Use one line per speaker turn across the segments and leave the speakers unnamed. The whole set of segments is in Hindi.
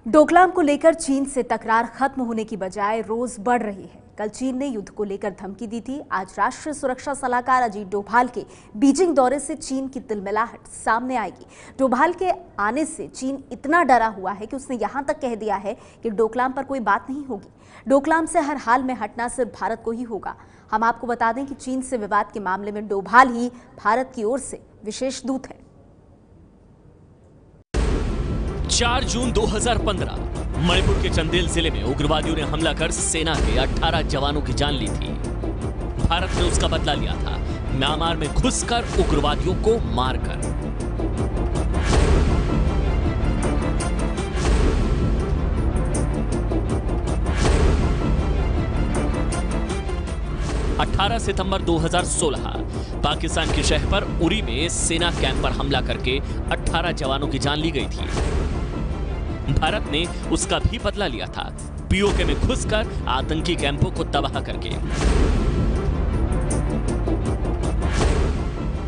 डोकलाम को लेकर चीन से तकरार खत्म होने की बजाय रोज बढ़ रही है। कल चीन ने युद्ध को लेकर धमकी दी थी। आज राष्ट्रीय सुरक्षा सलाहकार अजीत डोभाल के बीजिंग दौरे से चीन की तिलमिलाहट सामने आएगी। डोभाल के आने से चीन इतना डरा हुआ है कि उसने यहां तक कह दिया है कि डोकलाम पर कोई बात नहीं होगी। डोकलाम से हर हाल में हटना सिर्फ भारत को ही होगा। हम आपको बता दें कि चीन से विवाद के मामले में डोभाल ही भारत की ओर से विशेष दूत है।
4 जून 2015 मणिपुर के चंदेल जिले में उग्रवादियों ने हमला कर सेना के 18 जवानों की जान ली थी। भारत ने उसका बदला लिया था, म्यांमार में घुसकर उग्रवादियों को मारकर। अठारह सितंबर 2016 पाकिस्तान के शहर पर उरी में सेना कैंप पर हमला करके 18 जवानों की जान ली गई थी। भारत ने उसका भी बदला लिया था, पीओके में घुसकर आतंकी कैंपों को तबाह करके।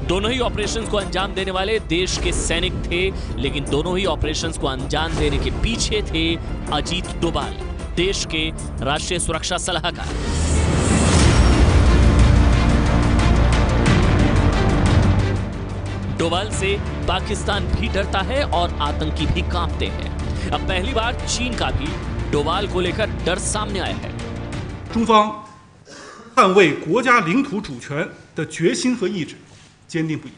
दोनों ही ऑपरेशंस को अंजाम देने वाले देश के सैनिक थे, लेकिन दोनों ही ऑपरेशंस को अंजाम देने के पीछे थे अजीत डोभाल, देश के राष्ट्रीय सुरक्षा सलाहकार। डोभाल से पाकिस्तान भी डरता है और आतंकी भी कांपते हैं। अब पहली बार चीन का भी डोभाल को लेकर डर सामने आया है।
中方捍卫国家领土主权的决心和意志坚定不移，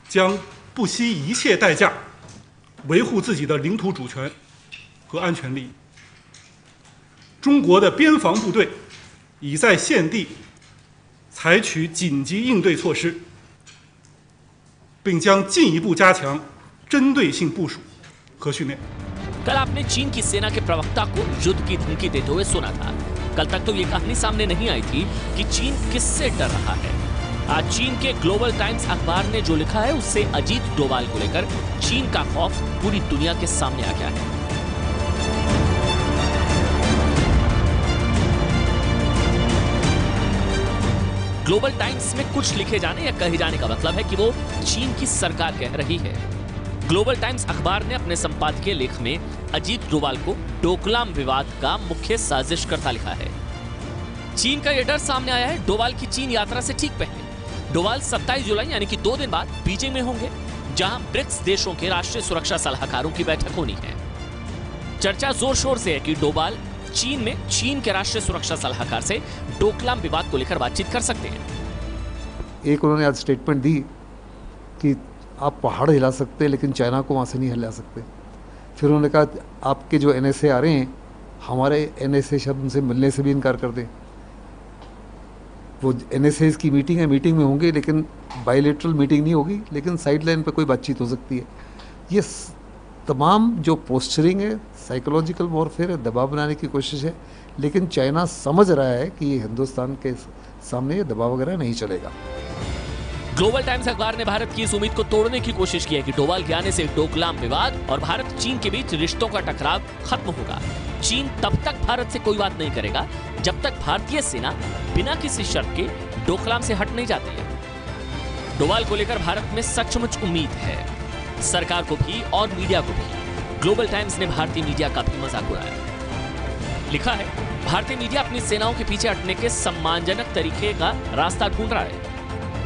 将不惜一切代价维护自己的领土主权和安全利益。中国的边防部队已在现地采取紧急应对措施，并将进一步加强针对性部署和训练。
कल आपने चीन की सेना के प्रवक्ता को युद्ध की धमकी देते हुए सुना था। कल तक तो ये कहानी सामने नहीं आई थी कि चीन किससे डर रहा है। आज चीन के ग्लोबल टाइम्स अखबार ने जो लिखा है उससे अजीत डोभाल को लेकर चीन का खौफ पूरी दुनिया के सामने आ गया है। ग्लोबल टाइम्स में कुछ लिखे जाने या कहे जाने का मतलब है कि वो चीन की सरकार कह रही है। ग्लोबल टाइम्स अखबार ने अपने संपादकीय लेख में अजीत डोभाल को डोकलाम विवाद का मुख्य साजिशकर्ता लिखा है। चीन का यह डर सामने आया है डोभाल की चीन यात्रा से ठीक पहले। डोभाल 27 जुलाई यानी कि 2 दिन बाद बीजिंग में होंगे, जहां ब्रिक्स देशों के राष्ट्रीय सुरक्षा सलाहकारों की बैठक होनी है। चर्चा जोर शोर से है कि डोभाल चीन में चीन के राष्ट्रीय सुरक्षा सलाहकार से डोकलाम विवाद को लेकर बातचीत कर सकते हैं।
एक उन्होंने आज स्टेटमेंट दी कि आप पहाड़ हिला सकते हैं लेकिन चाइना को वहाँ से नहीं हिला सकते। फिर उन्होंने कहा आपके जो NSA आ रहे हैं, हमारे NSA शब्द उनसे मिलने से भी इनकार कर दें। वो NSA की मीटिंग है, मीटिंग में होंगे लेकिन बायलैटरल मीटिंग नहीं होगी, लेकिन साइड लाइन पर कोई बातचीत हो सकती है। ये तमाम जो पोस्चरिंग है, साइकोलॉजिकल वॉरफेयर है, दबाव बनाने की कोशिश है, लेकिन चाइना समझ रहा है कि ये हिंदुस्तान के सामने ये दबाव वगैरह नहीं चलेगा।
ग्लोबल टाइम्स अखबार ने भारत की इस उम्मीद को तोड़ने की कोशिश की है कि डोभाल के आने से डोकलाम विवाद और भारत चीन के बीच रिश्तों का टकराव खत्म होगा। चीन तब तक भारत से कोई बात नहीं करेगा जब तक भारतीय सेना बिना किसी शर्त के डोकलाम से हट नहीं जाती है। डोभाल को लेकर भारत में सचमुच उम्मीद है, सरकार को भी और मीडिया को भी। ग्लोबल टाइम्स ने भारतीय मीडिया का भी मजाक उड़ाया। लिखा है, भारतीय मीडिया अपनी सेनाओं के पीछे हटने के सम्मानजनक तरीके का रास्ता ढूंढ रहा है।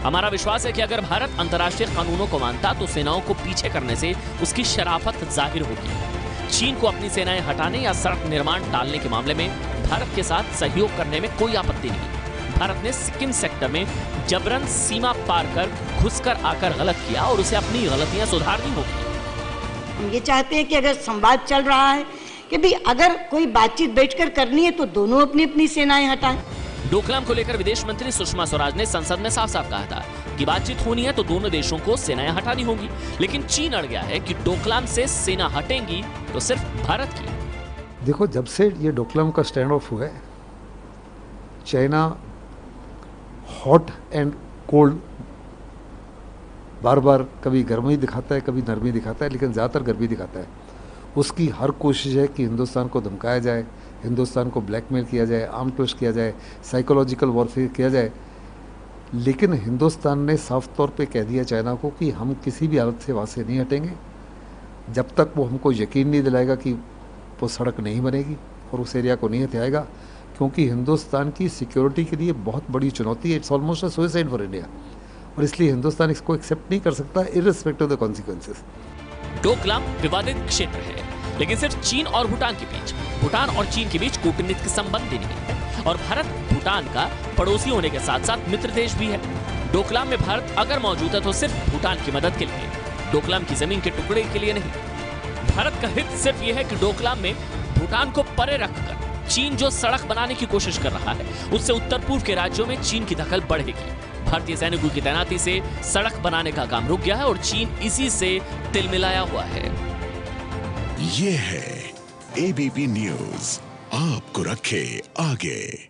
हमारा विश्वास है कि अगर भारत अंतर्राष्ट्रीय कानूनों को मानता तो सेनाओं को पीछे करने से उसकी शराफत जाहिर होगी। चीन को अपनी सेनाएं हटाने या सड़क निर्माण टालने के मामले में भारत के साथ सहयोग करने में कोई आपत्ति नहीं। भारत ने सिक्किम सेक्टर में जबरन सीमा पार कर घुसकर आकर गलत किया और उसे अपनी गलतियां सुधारनी होगी।
हम ये चाहते हैं कि अगर संवाद चल रहा है कि भी अगर कोई बातचीत बैठकर करनी है तो दोनों अपनी अपनी सेनाएं हटाएं।
डोकलाम को लेकर विदेश मंत्री सुषमा स्वराज ने संसद में साफ साफ कहा था कि बातचीत होनी है तो दोनों देशों को सेनाएं हटानी होगी, लेकिन चीन अड़ गया है कि डोकलाम से सेना हटेंगी तो सिर्फ भारत की।
देखो, जब से ये डोकलाम का स्टैंड ऑफ हुआ है, चाइना हॉट एंड कोल्ड बार बार कभी गर्मी दिखाता है, कभी नरमी दिखाता है, लेकिन ज़्यादातर गर्मी दिखाता है। उसकी हर कोशिश है कि हिंदुस्तान को धमकाया जाए, हिंदुस्तान को ब्लैकमेल किया जाए, आर्म ट्विस्ट किया जाए, साइकोलॉजिकल वॉरफेयर किया जाए। लेकिन हिंदुस्तान ने साफ तौर पे कह दिया चाइना को कि हम किसी भी हालत से वहाँ से नहीं हटेंगे जब तक वो हमको यकीन नहीं दिलाएगा कि वो सड़क नहीं बनेगी और उस एरिया को नहीं हथियाएगा, क्योंकि हिंदुस्तान की सिक्योरिटी के लिए बहुत बड़ी चुनौती है। It's almost a suicide for India, और इसलिए हिंदुस्तान इसको एक्सेप्ट नहीं कर सकता irrespective of the consequences.
Doklam विवादित क्षेत्र है, लेकिन सिर्फ चीन और भूटान के बीच, भूटान और चीन के बीच कूटनीतिक संबंध ही नहीं है, और भारत भूटान का पड़ोसी होने के साथ साथ मित्र देश भी है। डोकलाम में भारत अगर मौजूद है तो सिर्फ भूटान की मदद के लिए, डोकलाम की जमीन के टुकड़े के लिए नहीं। भारत का हित सिर्फ यह है कि डोकलाम में भूटान को परे रखकर चीन जो सड़क बनाने की कोशिश कर रहा है, उससे उत्तर पूर्व के राज्यों में चीन की दखल बढ़ेगी। भारतीय सैनिकों की तैनाती से सड़क बनाने का काम रुक गया है और चीन इसी से तिलमिलाया हुआ है।
ये है एबीपी न्यूज़, आपको रखे आगे।